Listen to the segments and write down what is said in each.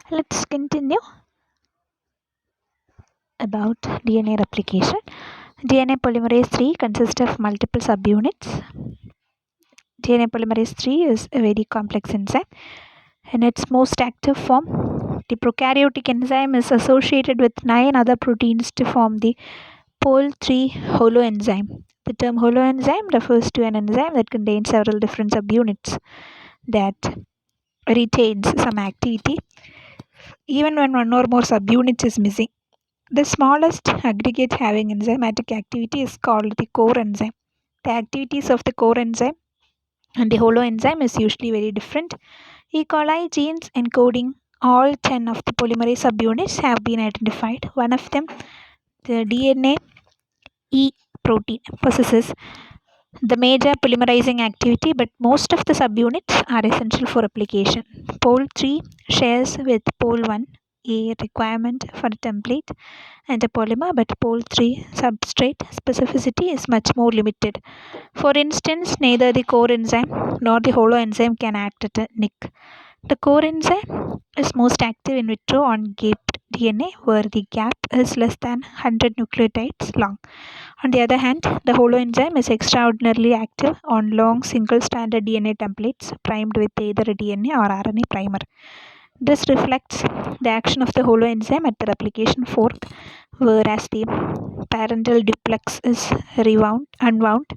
Let's continue about DNA replication. DNA polymerase 3 consists of multiple subunits. DNA polymerase 3 is a very complex enzyme. In its most active form, the prokaryotic enzyme is associated with 9 other proteins to form the pol-3 holoenzyme. The term holoenzyme refers to an enzyme that contains several different subunits that retains some activity even when one or more subunits is missing. The smallest aggregate having enzymatic activity is called the core enzyme. The activities of the core enzyme and the holoenzyme is usually very different. E. coli genes encoding all 10 of the polymerase subunits have been identified. One of them, the DNA E protein, possesses the major polymerizing activity, but most of the subunits are essential for replication. Pol 3 shares with Pol 1 a requirement for a template and a polymer, but Pol 3 substrate specificity is much more limited. For instance, neither the core enzyme nor the holoenzyme can act at a nick. The core enzyme is most active in vitro on gapped DNA, where the gap is less than 100 nucleotides long. On the other hand, the holoenzyme is extraordinarily active on long single-stranded DNA templates primed with either a DNA or RNA primer. This reflects the action of the holoenzyme at the replication fork, whereas the parental duplex is unwound.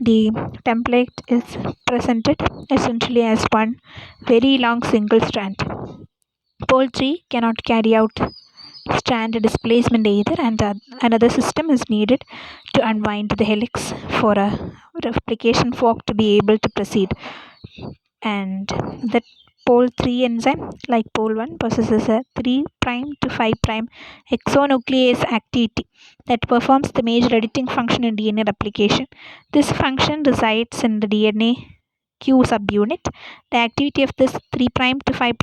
The template is presented essentially as one very long single strand. Pole 3 cannot carry out strand displacement either, and another system is needed to unwind the helix for a replication fork to be able to proceed. And the pole 3 enzyme, like pole 1, possesses a 3' to 5' exonuclease activity that performs the major editing function in DNA replication. This function resides in the DNA Q subunit. The activity of this 3' to 5'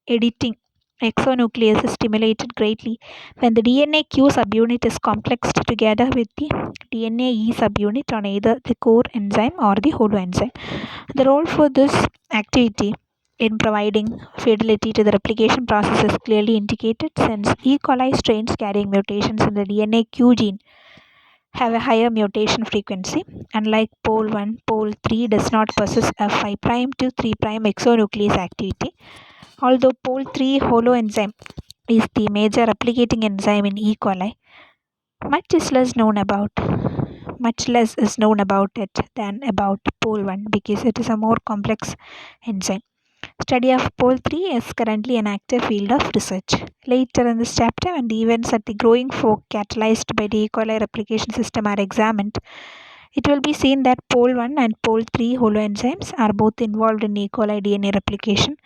editing exonuclease is stimulated greatly when the DNA Q subunit is complexed together with the DNA E subunit on either the core enzyme or the holoenzyme. The role for this activity in providing fidelity to the replication process is clearly indicated, since E. coli strains carrying mutations in the DNA Q gene have a higher mutation frequency. Unlike pole 1, pole 3 does not possess a 5' to 3' exonuclease activity. Although pole 3 holoenzyme is the major replicating enzyme in E. coli, much less is known about it than about pole 1, because it is a more complex enzyme. Study of pole 3 is currently an active field of research. Later in this chapter, when the events at the growing fork catalyzed by the E. coli replication system are examined, it will be seen that pole 1 and pole 3 holoenzymes are both involved in E. coli DNA replication.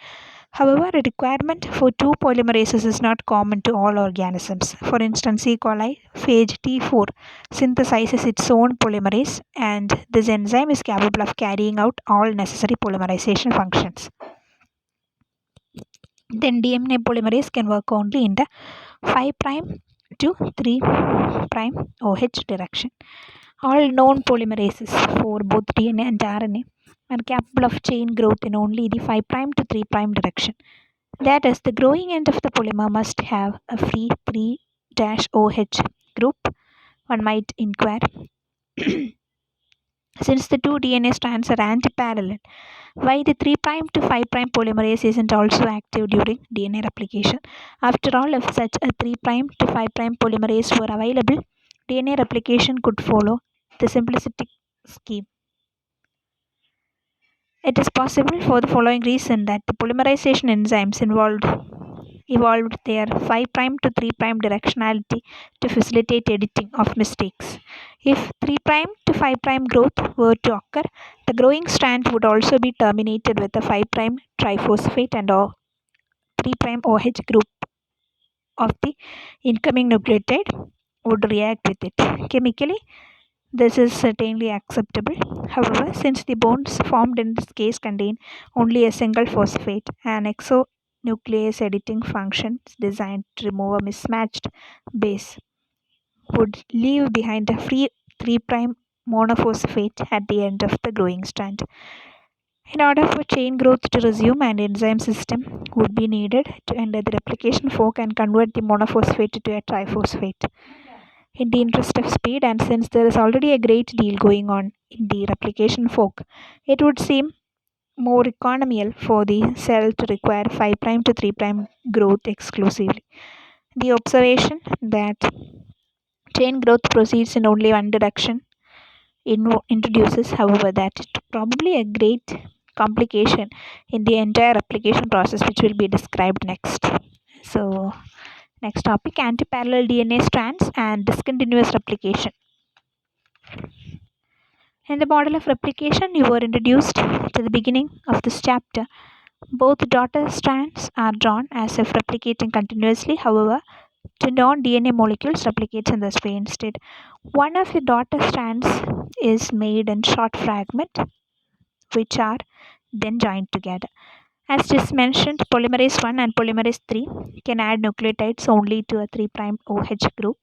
However, a requirement for two polymerases is not common to all organisms. For instance, E. coli phage T4 synthesizes its own polymerase, and this enzyme is capable of carrying out all necessary polymerization functions. Then DNA polymerase can work only in the 5' to 3' OH direction. All known polymerases for both DNA and RNA are capable of chain growth in only the 5' to 3' direction. That is, the growing end of the polymer must have a free 3-OH group. One might inquire, since the two DNA strands are antiparallel, why the 3' to 5' polymerase isn't also active during DNA replication. After all, if such a 3' to 5' polymerase were available, DNA replication could follow the simplistic scheme. It is possible for the following reason that the polymerization enzymes evolved their 5' to 3' directionality to facilitate editing of mistakes. If 3' to 5' growth were to occur, the growing strand would also be terminated with a 5' triphosphate and a 3' OH group of the incoming nucleotide would react with it. Chemically, this is certainly acceptable. However, since the bonds formed in this case contain only a single phosphate, an exonuclease editing function designed to remove a mismatched base would leave behind a free 3' monophosphate at the end of the growing strand. In order for chain growth to resume, an enzyme system would be needed to enter the replication fork and convert the monophosphate to a triphosphate. In the interest of speed, and since there is already a great deal going on in the replication fork, it would seem more economical for the cell to require 5' to 3' growth exclusively. The observation that chain growth proceeds in only one direction introduces, however, that it probably a great complication in the entire application process, which will be described next. So, next topic, antiparallel DNA strands and discontinuous replication. In the model of replication you were introduced to the beginning of this chapter, both daughter strands are drawn as if replicating continuously. However, two non-DNA molecules replicate in this way instead. One of the daughter strands is made in short fragments, which are then joined together. As just mentioned, polymerase 1 and polymerase 3 can add nucleotides only to a 3' OH group.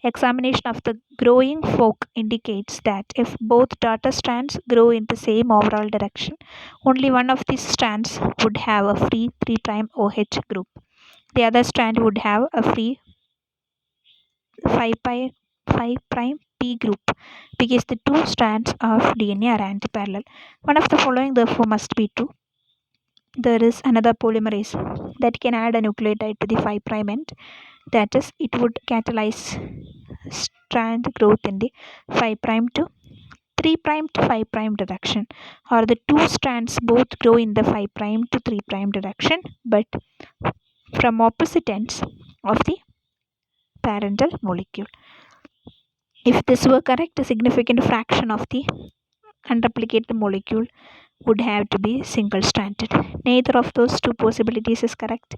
Examination of the growing fork indicates that if both daughter strands grow in the same overall direction, only one of these strands would have a free 3' OH group. The other strand would have a free 5' P group because the two strands of DNA are antiparallel. One of the following therefore must be true. There is another polymerase that can add a nucleotide to the 5' end. That is, it would catalyze strand growth in the 5' to 3' to 5' direction, or the two strands both grow in the 5' to 3' direction, but from opposite ends of the parental molecule. If this were correct, a significant fraction of the unreplicated molecule would have to be single stranded. Neither of those two possibilities is correct.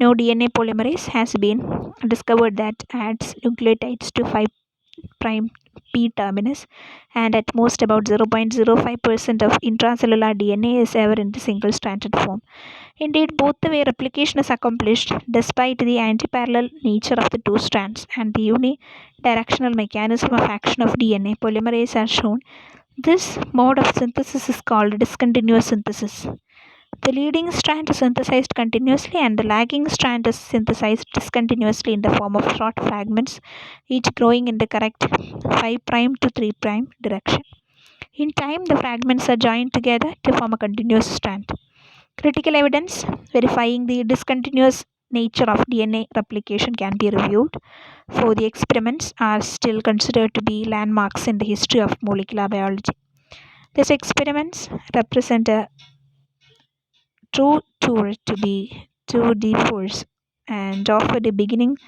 No DNA polymerase has been discovered that adds nucleotides to 5' P terminus, and at most about 0.05% of intracellular DNA is ever in the single stranded form. Indeed, both the way replication is accomplished, despite the antiparallel nature of the two strands and the unidirectional mechanism of action of DNA polymerase are shown, this mode of synthesis is called discontinuous synthesis. The leading strand is synthesized continuously and the lagging strand is synthesized discontinuously in the form of short fragments, each growing in the correct 5' to 3' direction. In time, the fragments are joined together to form a continuous strand. Critical evidence verifying the discontinuous nature of DNA replication can be reviewed, for the experiments are still considered to be landmarks in the history of molecular biology. These experiments represent a true tour to the force and offer the beginning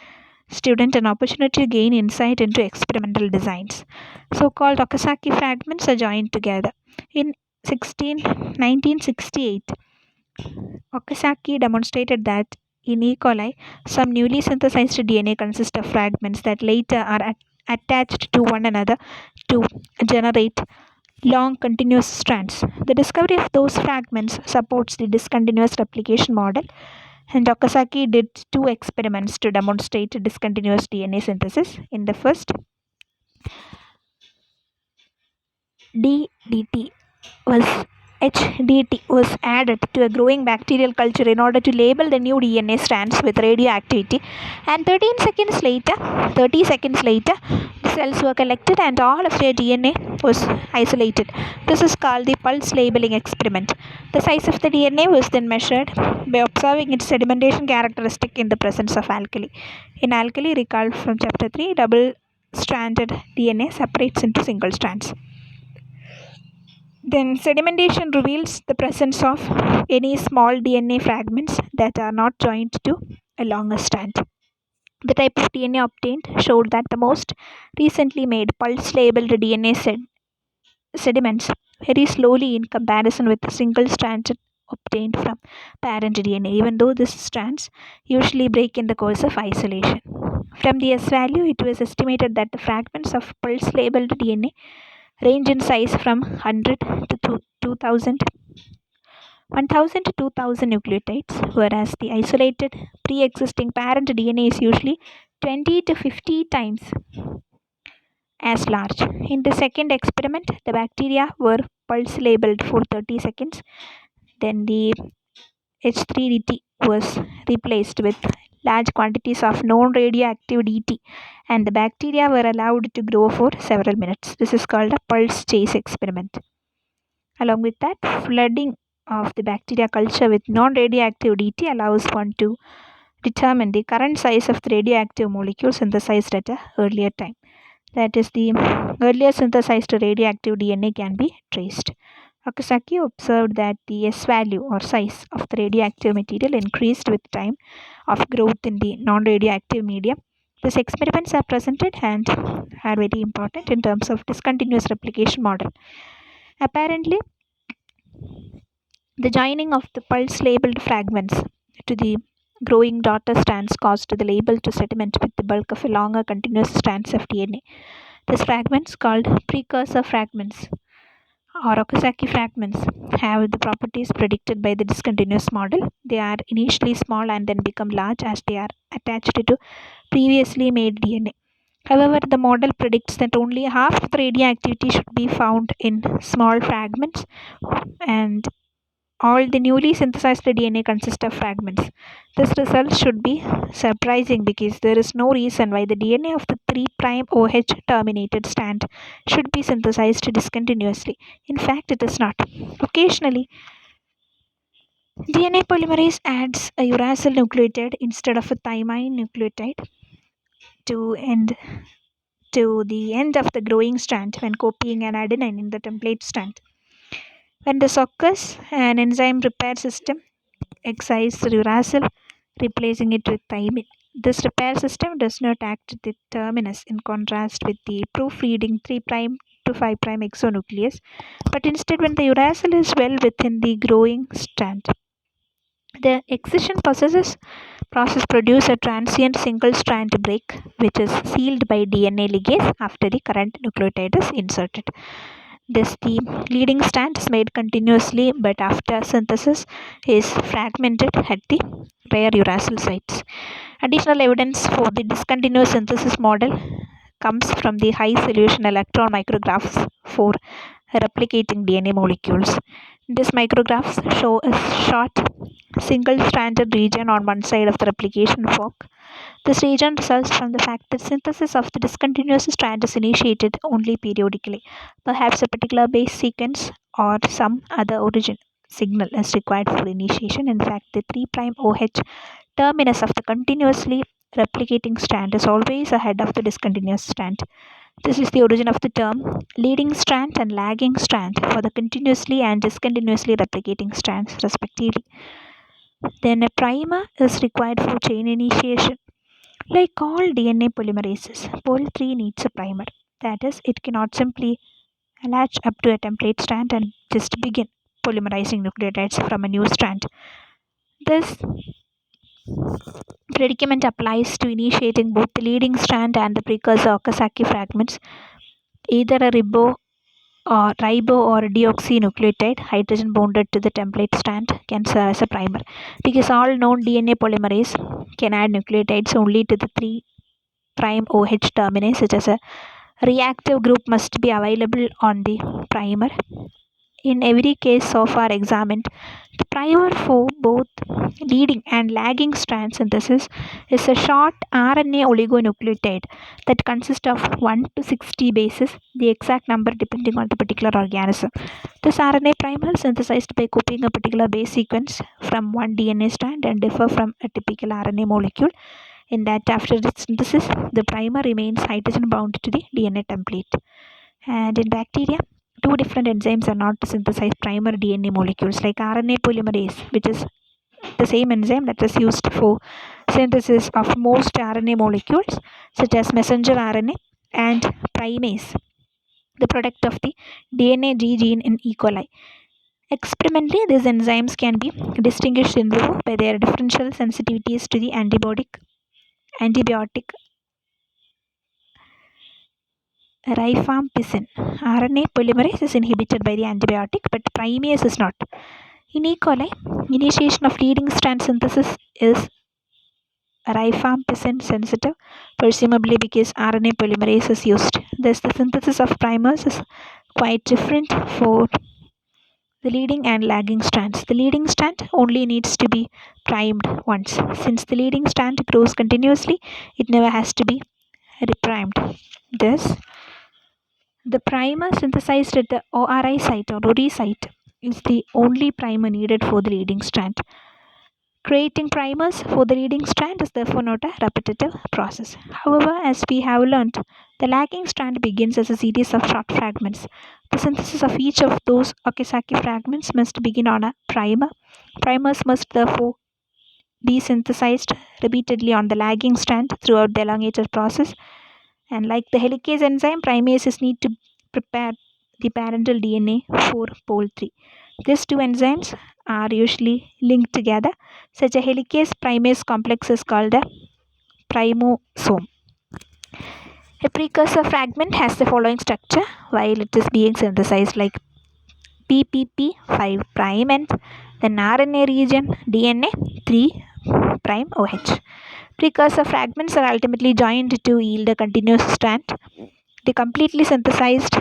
student an opportunity to gain insight into experimental designs. So-called Okazaki fragments are joined together. In 1968, Okazaki demonstrated that in E. coli, some newly synthesized DNA consists of fragments that later are attached to one another to generate long continuous strands. The discovery of those fragments supports the discontinuous replication model, and Okazaki did two experiments to demonstrate discontinuous DNA synthesis. In the first, DDT was HDT was added to a growing bacterial culture in order to label the new DNA strands with radioactivity, and 30 seconds later the cells were collected and all of their DNA was isolated. This is called the pulse labeling experiment. The size of the DNA was then measured by observing its sedimentation characteristic in the presence of alkali. In alkali, recall from chapter 3, double stranded DNA separates into single strands. Then sedimentation reveals the presence of any small DNA fragments that are not joined to a longer strand. The type of DNA obtained showed that the most recently made pulse labeled DNA sediments very slowly in comparison with the single strands obtained from parent DNA, even though these strands usually break in the course of isolation. From the S value, it was estimated that the fragments of pulse labeled DNA range in size from 100 to 2000 to 2000 nucleotides, whereas the isolated pre-existing parent DNA is usually 20 to 50 times as large. In the second experiment, the bacteria were pulse labeled for 30 seconds. Then the H3DT was replaced with large quantities of non-radioactive DT, and the bacteria were allowed to grow for several minutes. This is called a pulse chase experiment. Along with that, flooding of the bacteria culture with non-radioactive DT allows one to determine the current size of the radioactive molecule synthesized at an earlier time. That is, the earlier synthesized radioactive DNA can be traced. Okazaki observed that the S value or size of the radioactive material increased with time of growth in the non-radioactive medium. These experiments are presented and are very important in terms of discontinuous replication model. Apparently, the joining of the pulse labeled fragments to the growing daughter strands caused the label to sediment with the bulk of a longer continuous strands of DNA. These fragments, called precursor fragments or Okazaki fragments, have the properties predicted by the discontinuous model. They are initially small and then become large as they are attached to previously made DNA. However, the model predicts that only half of the radioactivity should be found in small fragments, and all the newly synthesized DNA consists of fragments. This result should be surprising because there is no reason why the DNA of the 3' OH terminated strand should be synthesized discontinuously. In fact, it is not. Occasionally, DNA polymerase adds a uracil nucleotide instead of a thymine nucleotide to end to the end of the growing strand when copying an adenine in the template strand. When this occurs, an enzyme repair system excises the uracil, replacing it with thymine. This repair system does not act at the terminus in contrast with the proofreading 3' to 5' exonuclease, but instead when the uracil is well within the growing strand. The excision process produces a transient single strand break, which is sealed by DNA ligase after the current nucleotide is inserted. Thus, the leading strand is made continuously, but after synthesis is fragmented at the rare uracil sites. Additional evidence for the discontinuous synthesis model comes from the high solution electron micrographs for replicating DNA molecules. These micrographs show a short single-stranded region on one side of the replication fork. This region results from the fact that synthesis of the discontinuous strand is initiated only periodically. Perhaps a particular base sequence or some other origin signal is required for initiation. In fact, the 3' OH terminus of the continuously replicating strand is always ahead of the discontinuous strand. This is the origin of the term leading strand and lagging strand for the continuously and discontinuously replicating strands, respectively. Then a primer is required for chain initiation. Like all DNA polymerases, Pol3 needs a primer. That is, it cannot simply latch up to a template strand and just begin polymerizing nucleotides from a new strand. This predicament applies to initiating both the leading strand and the precursor Okazaki fragments. Either a ribo or deoxynucleotide hydrogen bonded to the template strand can serve as a primer, because all known DNA polymerase can add nucleotides only to the 3' OH terminus, such as a reactive group must be available on the primer. In every case so far examined, the primer for both leading and lagging strand synthesis is a short RNA oligonucleotide that consists of 1 to 60 bases, the exact number depending on the particular organism. This RNA primer is synthesized by copying a particular base sequence from one DNA strand and differ from a typical RNA molecule in that after its synthesis, the primer remains hydrogen bound to the DNA template. And in bacteria, two different enzymes are not to synthesize primer DNA molecules, like RNA polymerase, which is the same enzyme that is used for synthesis of most RNA molecules, such as messenger RNA, and primase, the product of the DNA G gene in E. coli. Experimentally, these enzymes can be distinguished in vivo by their differential sensitivities to the antibiotic rifampicin. RNA polymerase is inhibited by the antibiotic, but primase is not. In E. coli, initiation of leading strand synthesis is rifampicin sensitive, presumably because RNA polymerase is used. Thus, the synthesis of primers is quite different for the leading and lagging strands. The leading strand only needs to be primed once. Since the leading strand grows continuously, it never has to be reprimed. Thus, the primer synthesized at the ORI site or ORI site is the only primer needed for the leading strand. Creating primers for the leading strand is therefore not a repetitive process. However, as we have learned, the lagging strand begins as a series of short fragments. The synthesis of each of those Okazaki fragments must begin on a primer. Primers must therefore be synthesized repeatedly on the lagging strand throughout the elongated process. And like the helicase enzyme, primases need to prepare the parental DNA for pole 3. These two enzymes are usually linked together. Such a helicase primase complex is called a primosome. A precursor fragment has the following structure while it is being synthesized, like PPP 5' and then RNA region DNA 3' OH. Precursor fragments are ultimately joined to yield a continuous strand. The completely synthesized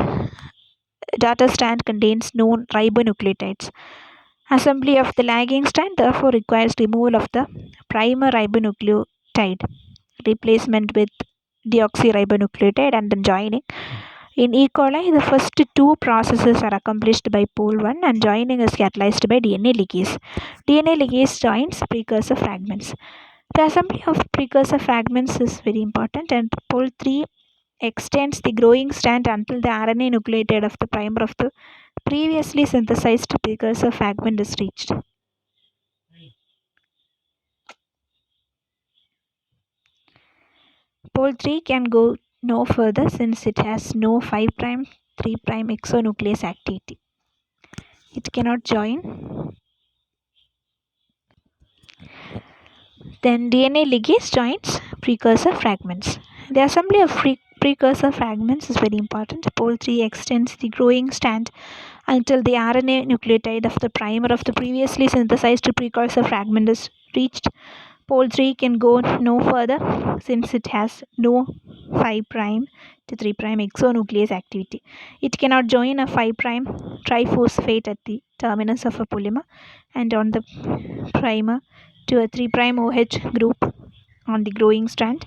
daughter strand contains known ribonucleotides. Assembly of the lagging strand therefore requires removal of the primer ribonucleotide, replacement with deoxyribonucleotide, and then joining. In E. coli, the first two processes are accomplished by pole 1 and joining is catalyzed by DNA ligase. DNA ligase joins precursor fragments. The assembly of precursor fragments is very important, and pole 3 extends the growing strand until the RNA nucleotide of the primer of the previously synthesized precursor fragment is reached. Pole 3 can go no further since it has no 5' 3' exonuclease activity. It cannot join. Then DNA ligase joins precursor fragments. The assembly of precursor fragments is very important. Pole 3 extends the growing strand until the RNA nucleotide of the primer of the previously synthesized precursor fragment is reached. Pole 3 can go no further since it has no 5' to 3' exonuclease activity. It cannot join a 5' triphosphate at the terminus of a polymer and on the primer to a 3' OH group on the growing strand.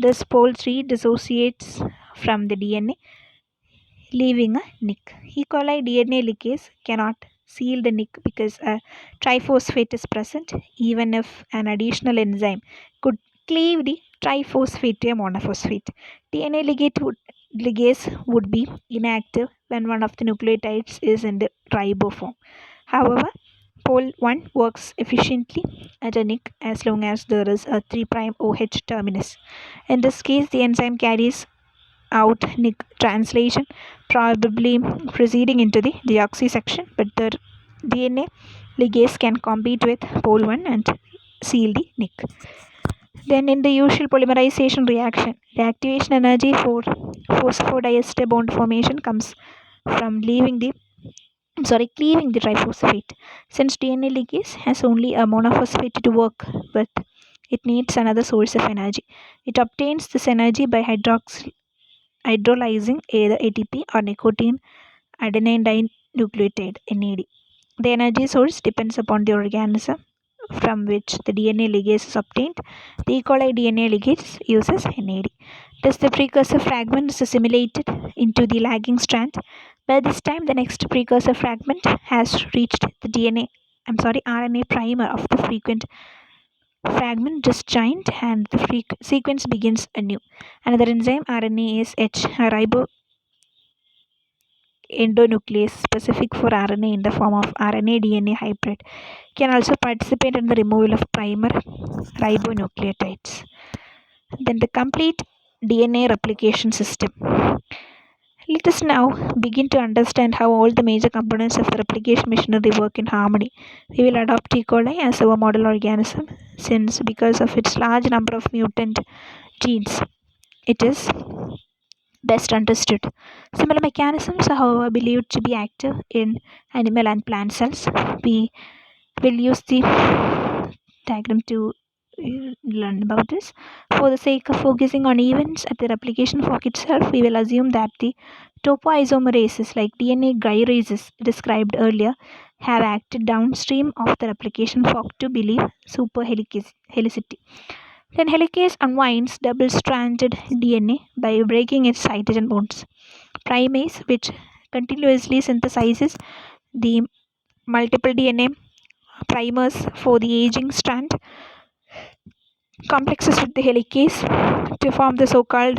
This pole 3 dissociates from the DNA, leaving a nick. E. coli DNA ligase cannot seal the nick because a triphosphate is present, even if an additional enzyme could cleave the triphosphate to a monophosphate. DNA ligase would be inactive when one of the nucleotides is in the ribo form. However, pole 1 works efficiently at a nick as long as there is a 3' OH terminus. In this case, the enzyme carries out nick translation, probably proceeding into the deoxy section, but the DNA ligase can compete with pole 1 and seal the nick. Then in the usual polymerization reaction, the activation energy for phosphodiester bond formation comes from cleaving the triphosphate. Since DNA ligase has only a monophosphate to work with, it needs another source of energy. It obtains this energy by hydrolyzing either ATP or nicotine adenine dinucleotide NAD. The energy source depends upon the organism from which the DNA ligase is obtained. The E. coli DNA ligase uses NAD. Thus, the precursor fragment is assimilated into the lagging strand. By this time, the next precursor fragment has reached the RNA primer of the frequent fragment disjoint and the sequence begins anew. Another enzyme, RNase H, a riboendonuclease specific for RNA in the form of RNA DNA hybrid, can also participate in the removal of primer ribonucleotides. Then the complete DNA replication system. Let us now begin to understand how all the major components of the replication machinery work in harmony. We will adopt E. coli as our model organism since because of its large number of mutant genes, it is best understood. Similar mechanisms are however believed to be active in animal and plant cells. We will use the diagram to learn about this. For the sake of focusing on events at the replication fork itself, we will assume that the topoisomerases like DNA gyrases described earlier have acted downstream of the replication fork to believe superhelicity. Then helicase unwinds double-stranded DNA by breaking its hydrogen bonds. Primase, which continuously synthesizes the multiple DNA primers for the aging strand, complexes with the helicase to form the so-called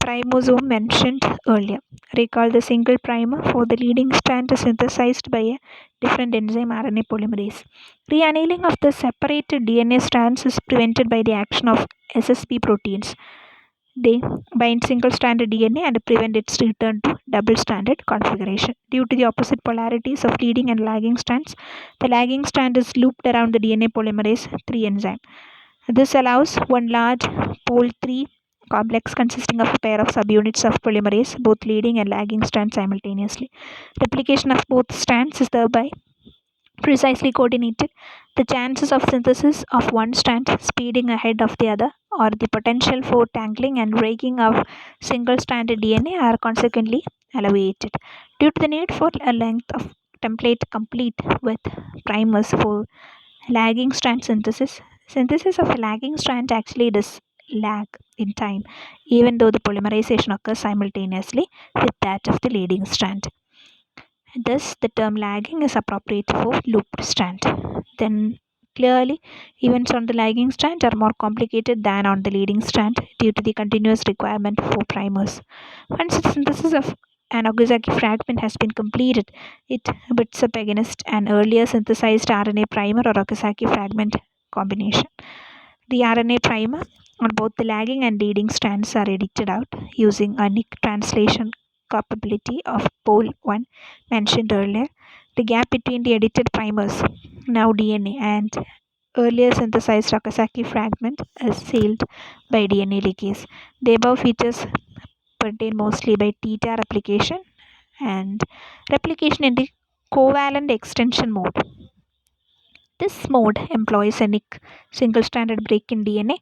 primosome mentioned earlier. Recall the single primer for the leading strand is synthesized by a different enzyme RNA polymerase. Reannealing of the separated DNA strands is prevented by the action of SSP proteins. They bind single-stranded DNA and prevent its return to double-stranded configuration. Due to the opposite polarities of leading and lagging strands, the lagging strand is looped around the DNA polymerase 3 enzyme. This allows one large pol 3 complex consisting of a pair of subunits of polymerase, both leading and lagging strands simultaneously. Replication of both strands is thereby precisely coordinated. The chances of synthesis of one strand speeding ahead of the other, or the potential for tangling and breaking of single-stranded DNA, are consequently alleviated. Due to the need for a length of template complete with primers for lagging strand synthesis, synthesis of a lagging strand actually does lag in time, even though the polymerization occurs simultaneously with that of the leading strand. Thus, the term lagging is appropriate for looped strand. Then, clearly, events on the lagging strand are more complicated than on the leading strand due to the continuous requirement for primers. Once the synthesis of an Okazaki fragment has been completed, it butts up against an earlier synthesized RNA primer or Okazaki fragment combination. The RNA primer on both the lagging and leading strands are edited out using a nick translation capability of pol 1 mentioned earlier. The gap between the edited primers, now DNA, and earlier synthesized Okazaki fragment is sealed by DNA leakage. The above features pertain mostly by theta replication and replication in the covalent extension mode. This mode employs a nick single-stranded break in DNA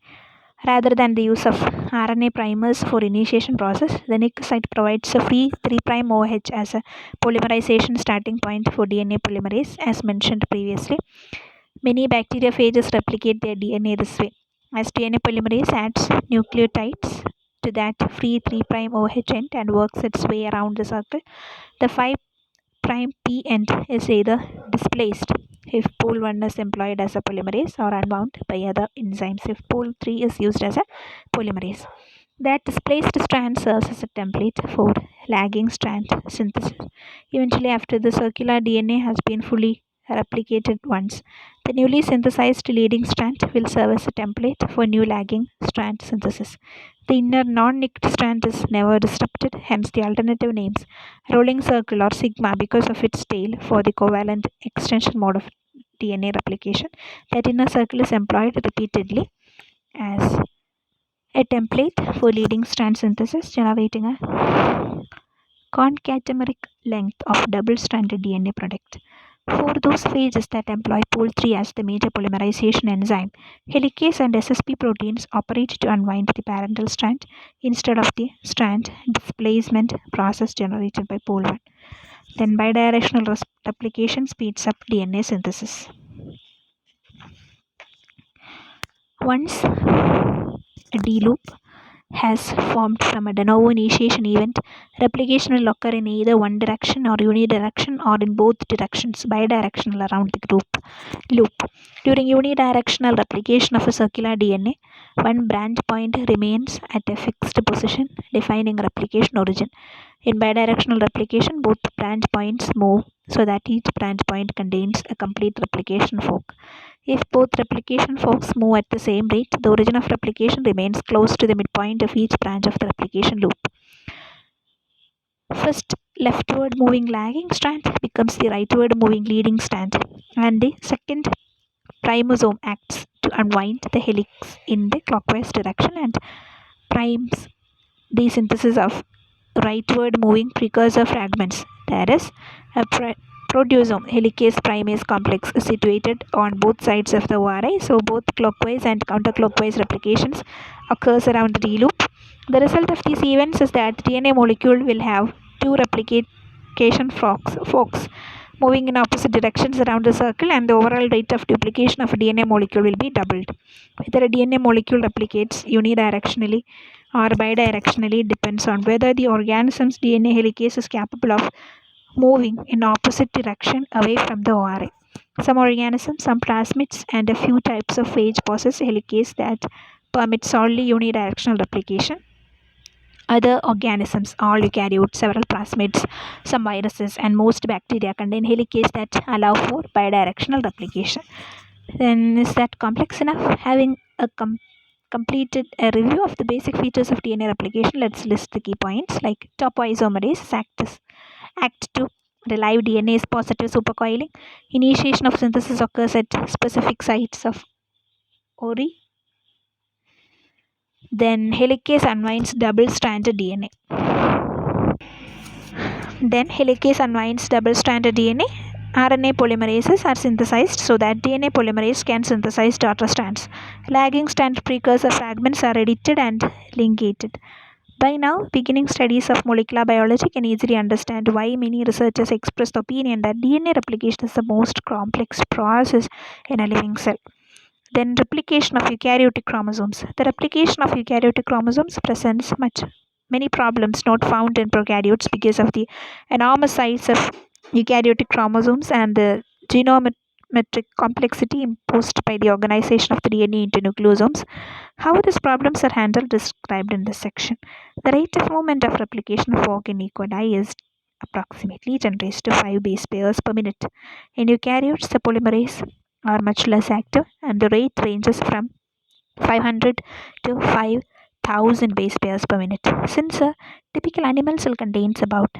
rather than the use of RNA primers for initiation process. The nick site provides a free 3' OH as a polymerization starting point for DNA polymerase, as mentioned previously. Many bacteriophages replicate their DNA this way. As DNA polymerase adds nucleotides to that free 3' OH end and works its way around the circle, the 5' P end is either displaced if pol 1 is employed as a polymerase or unwound by other enzymes if pol 3 is used as a polymerase. That displaced strand serves as a template for lagging strand synthesis. Eventually, after the circular DNA has been fully replicated once, the newly synthesized leading strand will serve as a template for new lagging strand synthesis. The inner non-nicked strand is never disrupted, hence the alternative names rolling circle or sigma because of its tail for the covalent extension mode of DNA replication. That inner circle is employed repeatedly as a template for leading strand synthesis, generating a concatenaric length of double-stranded DNA product. For those phages that employ pol 3 as the major polymerization enzyme, helicase and SSP proteins operate to unwind the parental strand instead of the strand displacement process generated by pol 1. Then bidirectional replication speeds up DNA synthesis. Once a D loop has formed from a de novo initiation event, replication will occur in either one direction or unidirection or in both directions, bidirectional around the loop. During unidirectional replication of a circular DNA, one branch point remains at a fixed position, defining replication origin. In bidirectional replication, both branch points move so that each branch point contains a complete replication fork. If both replication forks move at the same rate, the origin of replication remains close to the midpoint of each branch of the replication loop. First leftward moving lagging strand becomes the rightward moving leading strand, and the second primosome acts to unwind the helix in the clockwise direction and primes the synthesis of rightward moving precursor fragments. That is, a proteasome helicase primase complex is situated on both sides of the ORI, so both clockwise and counterclockwise replications occurs around the D loop. The result of these events is that the DNA molecule will have two replication forks. moving in opposite directions around the circle, and the overall rate of duplication of a DNA molecule will be doubled. Whether a DNA molecule replicates unidirectionally or bidirectionally depends on whether the organism's DNA helicase is capable of moving in opposite direction away from the ORA. Some organisms, some plasmids, and a few types of phage possess helicase that permit solely unidirectional replication. Other organisms, all eukaryotes, several plasmids, some viruses, and most bacteria contain helicase that allow for bidirectional replication. Then, is that complex enough? Having completed a review of the basic features of DNA replication, let's list the key points like topoisomerase act to relive DNA's positive supercoiling. Initiation of synthesis occurs at specific sites of ORI. Then helicase unwinds double-stranded DNA. Then helicase unwinds double-stranded DNA. RNA polymerases are synthesized so that DNA polymerase can synthesize daughter strands. Lagging strand precursor fragments are edited and linkated. By now, beginning studies of molecular biology can easily understand why many researchers express the opinion that DNA replication is the most complex process in a living cell. Then replication of eukaryotic chromosomes. The replication of eukaryotic chromosomes presents many problems not found in prokaryotes because of the enormous size of eukaryotic chromosomes and the geometric complexity imposed by the organization of the DNA into nucleosomes. How these problems are handled is described in this section. The rate of movement of replication fork in E. coli is approximately 10 raised to 5 base pairs per minute. In eukaryotes, the polymerase are much less active, and the rate ranges from 500 to 5,000 base pairs per minute. Since a typical animal cell contains about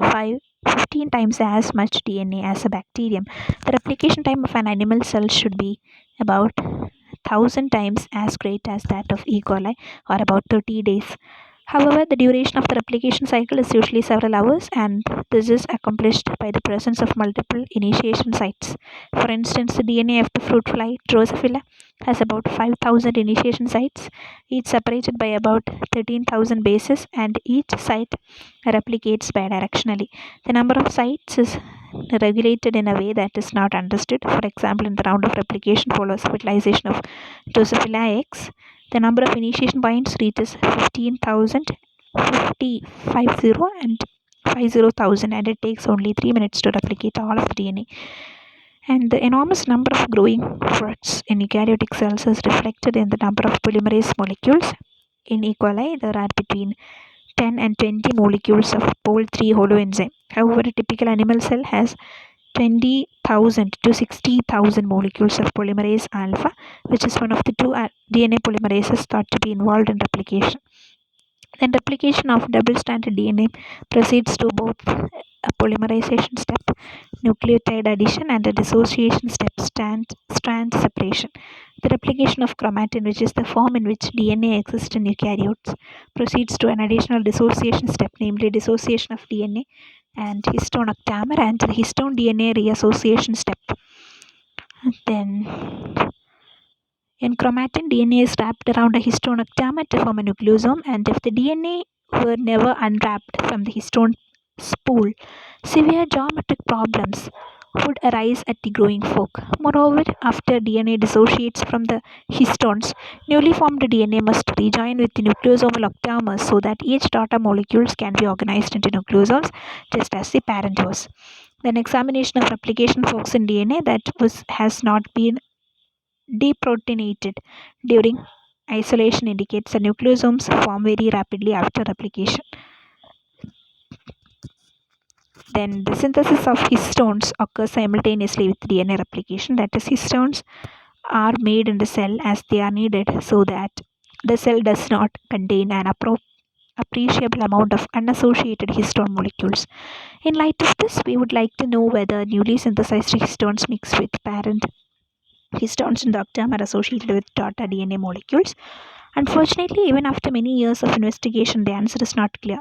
15 times as much DNA as a bacterium, the replication time of an animal cell should be about 1,000 times as great as that of E. coli, or about 30 days. However, the duration of the replication cycle is usually several hours, and this is accomplished by the presence of multiple initiation sites. For instance, the DNA of the fruit fly Drosophila has about 5,000 initiation sites, each separated by about 13,000 bases, and each site replicates bidirectionally. The number of sites is regulated in a way that is not understood. For example, in the round of replication follows fertilization of Drosophila eggs, the number of initiation points reaches 15,000, 50, 50 and 50,000, and it takes only 3 minutes to replicate all of the DNA. And the enormous number of growing fruits in eukaryotic cells is reflected in the number of polymerase molecules. In E. coli, there are between 10 and 20 molecules of pol-3 holoenzyme. However, a typical animal cell has 20,000 to 60,000 molecules of polymerase alpha, which is one of the two DNA polymerases thought to be involved in replication. Then replication of double-stranded DNA proceeds to both a polymerization step, nucleotide addition, and a dissociation step, strand separation. The replication of chromatin, which is the form in which DNA exists in eukaryotes, proceeds to an additional dissociation step, namely dissociation of DNA and histone octamer and the histone DNA reassociation step. Then in chromatin, DNA is wrapped around a histone octamer to form a nucleosome, and if the DNA were never unwrapped from the histone spool, severe geometric problems would arise at the growing fork. Moreover, after DNA dissociates from the histones, newly formed DNA must rejoin with the nucleosomal octamers so that each daughter molecules can be organized into nucleosomes just as the parent was. Then examination of replication forks in DNA that has not been deprotonated during isolation indicates that nucleosomes form very rapidly after replication. Then the synthesis of histones occurs simultaneously with DNA replication. That is, histones are made in the cell as they are needed so that the cell does not contain an appreciable amount of unassociated histone molecules. In light of this, we would like to know whether newly synthesized histones mixed with parent histones in the octamer are associated with daughter DNA molecules. Unfortunately, even after many years of investigation, the answer is not clear.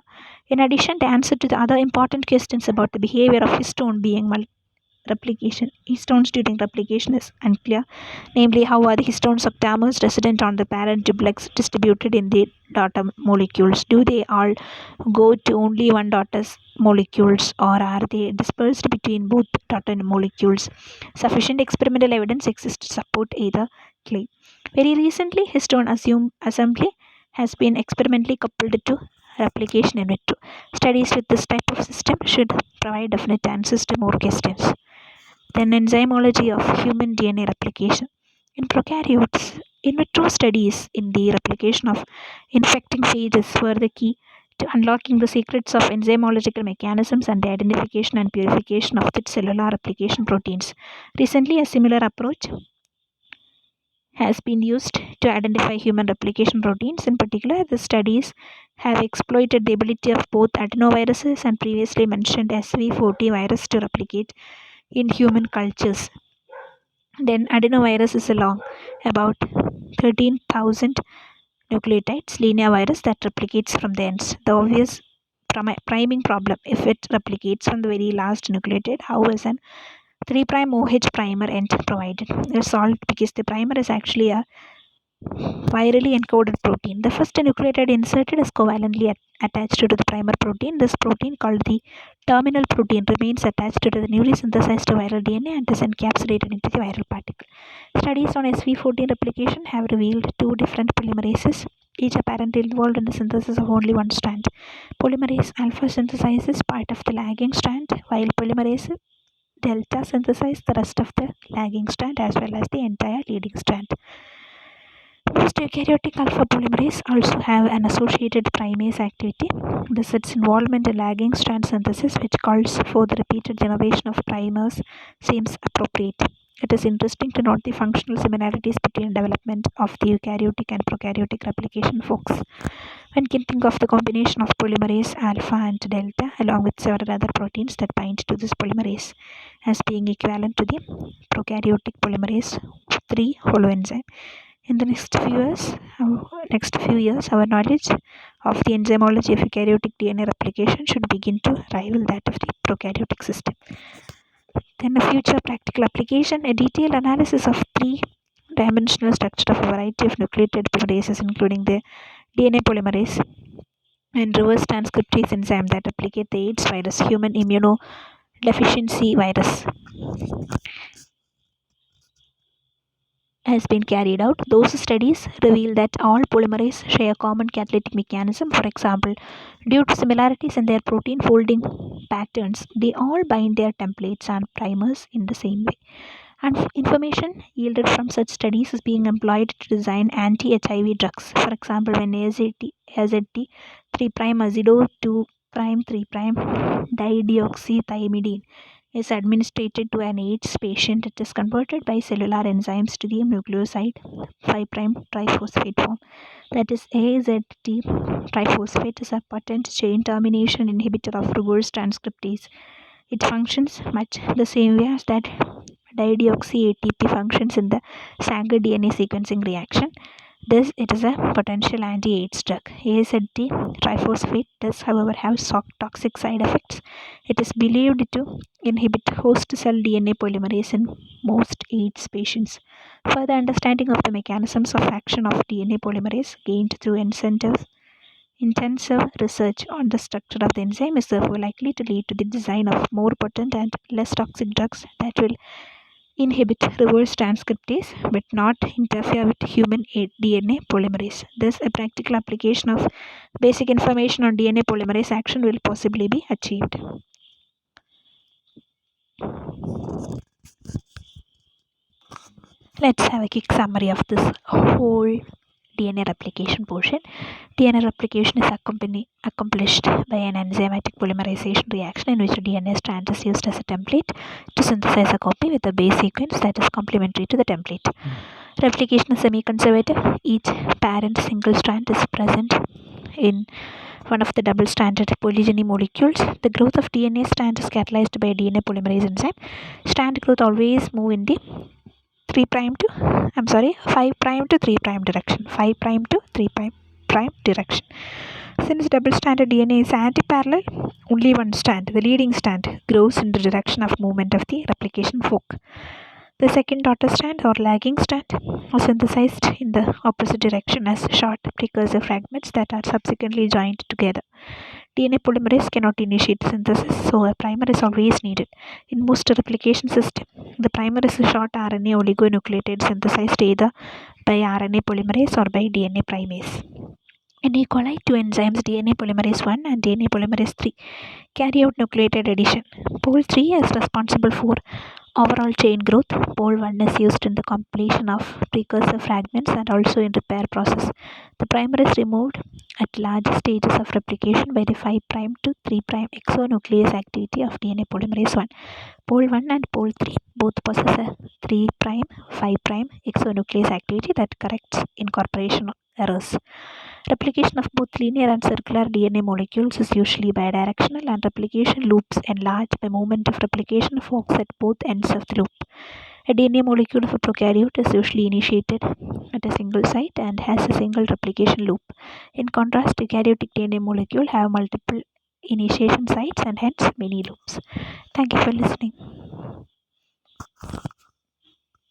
In addition, the answer to the other important questions about the behavior of histone being replication. Histones during replication is unclear, namely, how are the histones of thermos resident on the parent duplex distributed in the daughter molecules? Do they all go to only one daughter's molecules, or are they dispersed between both daughter molecules? Sufficient experimental evidence exists to support either claim. Very recently, histone assembly has been experimentally coupled to replication in vitro. Studies with this type of system should provide definite answers to more questions. Then, enzymology of human DNA replication. In prokaryotes, in vitro studies in the replication of infecting phages were the key to unlocking the secrets of enzymological mechanisms and the identification and purification of the cellular replication proteins. Recently, a similar approach has been used to identify human replication proteins. In particular, the studies have exploited the ability of both adenoviruses and previously mentioned SV40 virus to replicate in human cultures. Then, adenovirus is a long, about 13,000 nucleotides linear virus that replicates from the ends. The obvious priming problem: if it replicates from the very last nucleotide, how is an 3' OH primer end provided? It's solved because the primer is actually a virally encoded protein. The first nucleotide inserted is covalently attached to the primer protein. This protein, called the terminal protein, remains attached to the newly synthesized viral DNA and is encapsulated into the viral particle. Studies on SV14 replication have revealed two different polymerases, each apparently involved in the synthesis of only one strand. Polymerase alpha synthesizes part of the lagging strand, while polymerase delta synthesizes the rest of the lagging strand as well as the entire leading strand. Most eukaryotic alpha polymerase also have an associated primase activity. Thus, its involvement in lagging strand synthesis, which calls for the repeated generation of primers, seems appropriate. It is interesting to note the functional similarities between development of the eukaryotic and prokaryotic replication forks. One can think of the combination of polymerase alpha and delta, along with several other proteins that bind to this polymerase, as being equivalent to the prokaryotic polymerase 3 holoenzyme. In the next few years, our knowledge of the enzymology of eukaryotic DNA replication should begin to rival that of the prokaryotic system. Then, a future practical application: a detailed analysis of three-dimensional structure of a variety of nucleotide polymerases, including the DNA polymerase and reverse transcriptase enzyme that replicate the AIDS virus, human immunodeficiency virus, has been carried out. Those studies reveal that all polymerases share common catalytic mechanism. For example, due to similarities in their protein folding patterns, they all bind their templates and primers in the same way. And information yielded from such studies is being employed to design anti-HIV drugs. For example, when AZT 3' azido 2' 3' dideoxythymidine is administered to an AIDS patient, it is converted by cellular enzymes to the nucleoside 5' triphosphate form. That is, AZT triphosphate is a potent chain termination inhibitor of reverse transcriptase. It functions much the same way as that dideoxy ATP functions in the Sanger DNA sequencing reaction. Thus, it is a potential anti-AIDS drug. AZT triphosphate does, however, have toxic side effects. It is believed to inhibit host cell DNA polymerase in most AIDS patients. Further understanding of the mechanisms of action of DNA polymerase gained through intensive research on the structure of the enzyme is therefore likely to lead to the design of more potent and less toxic drugs that will inhibit reverse transcriptase but not interfere with human DNA polymerase. Thus, a practical application of basic information on DNA polymerase action will possibly be achieved. Let's have a quick summary of this whole DNA replication portion. DNA replication is accomplished by an enzymatic polymerization reaction in which a DNA strand is used as a template to synthesize a copy with a base sequence that is complementary to the template. Replication is semi-conservative. Each parent single strand is present in one of the double-stranded polygyny molecules. The growth of DNA strand is catalyzed by DNA polymerase enzyme. Strand growth always move in the 5' to 3' direction. Since double-stranded DNA is antiparallel, only one strand, the leading strand, grows in the direction of movement of the replication fork. The second daughter strand or lagging strand are synthesized in the opposite direction as short precursor fragments that are subsequently joined together. DNA polymerase cannot initiate synthesis, so a primer is always needed. In most replication systems, the primer is a short RNA oligonucleotide synthesized either by RNA polymerase or by DNA primase. In E. coli, two enzymes DNA polymerase 1 and DNA polymerase 3 carry out nucleotide addition. Pole 3 is responsible for overall chain growth. Pole 1 is used in the completion of precursor fragments and also in repair process. The primer is removed at large stages of replication by the 5' to 3' exonuclease activity of DNA polymerase 1. Pole 1 and pole 3 both possess a 3', 5' exonuclease activity that corrects incorporation errors. Replication of both linear and circular DNA molecules is usually bidirectional, and replication loops enlarge by movement of replication forks at both ends of the loop. A DNA molecule of a prokaryote is usually initiated at a single site and has a single replication loop. In contrast, eukaryotic DNA molecule have multiple initiation sites and hence many loops. Thank you for listening.